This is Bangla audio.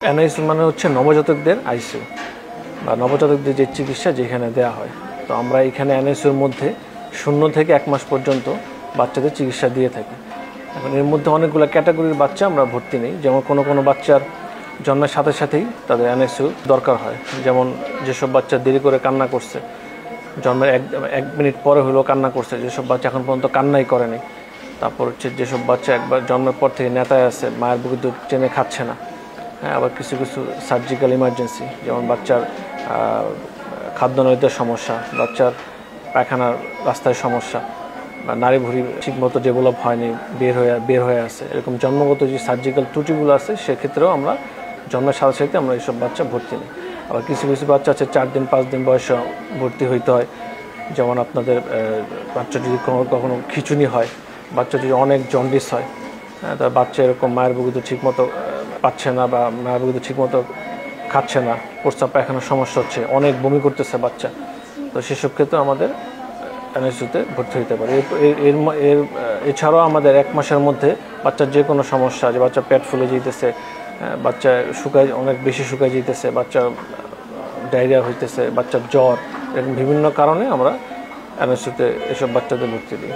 এনআইসিউ মানে হচ্ছে নবজাতকদের আইসিইউ বা নবজাতকদের যে চিকিৎসা যেখানে দেওয়া হয়। তো আমরা এখানে এনআইসিউর মধ্যে 0 থেকে 1 মাস পর্যন্ত বাচ্চাদের চিকিৎসা দিয়ে থাকি। এখন এর মধ্যে অনেকগুলো ক্যাটাগরির বাচ্চা আমরা ভর্তি নিই। যেমন কোনো বাচ্চার জন্মের সাথে সাথেই তাদের এনআইসিউ দরকার হয়। যেমন যেসব বাচ্চা দেরি করে কান্না করছে, জন্মের এক মিনিট পরে হলেও কান্না করছে, যেসব বাচ্চা এখন পর্যন্ত কান্নাই করেনি। তারপর হচ্ছে যেসব বাচ্চা একবার জন্মের পর থেকে নেতায় আছে, মায়ের বুকে দুধ টেনে খাচ্ছে না। হ্যাঁ, আবার কিছু সার্জিক্যাল ইমার্জেন্সি, যেমন বাচ্চার খাদ্যনালীতে সমস্যা, বাচ্চার পায়খানার রাস্তায় সমস্যা, বা নাড়ি ভুঁড়ি ঠিকমতো ডেভেলপ হয়নি, বের হয়ে আছে, এরকম জন্মগত যে সার্জিক্যাল ত্রুটিগুলো আছে সেক্ষেত্রেও আমরা জন্মের সাথে সাথে আমরা এইসব বাচ্চা ভর্তি নিই। আবার কিছু বাচ্চা আছে 4 দিন 5 দিন বয়সে ভর্তি হইতে হয়। যেমন আপনাদের বাচ্চা যদি কখনো খিঁচুনি হয়, বাচ্চা যদি অনেক জন্ডিস হয়, হ্যাঁ, তার বাচ্চা এরকম মায়ের বুকে ঠিকমতো পাচ্ছে না বা মায়ের বুকে ঠিকমতো খাচ্ছে না, প্রস্রাব পায়খানার সমস্যা হচ্ছে, অনেক বমি করতেছে বাচ্চা, তো সেসব ক্ষেত্রে আমাদের এনআইসিইউতে ভর্তি হতে পারে। এছাড়াও আমাদের 1 মাসের মধ্যে বাচ্চার যে কোনো সমস্যা, যে বাচ্চা পেট ফুলে যেতেছে, বাচ্চা অনেক বেশি শুকায় যেতেছে, বাচ্চা ডায়রিয়া হইতেছে, বাচ্চার জ্বর, এরকম বিভিন্ন কারণে আমরা এনআইসিইউতে এসব বাচ্চাদের ভর্তি দিই।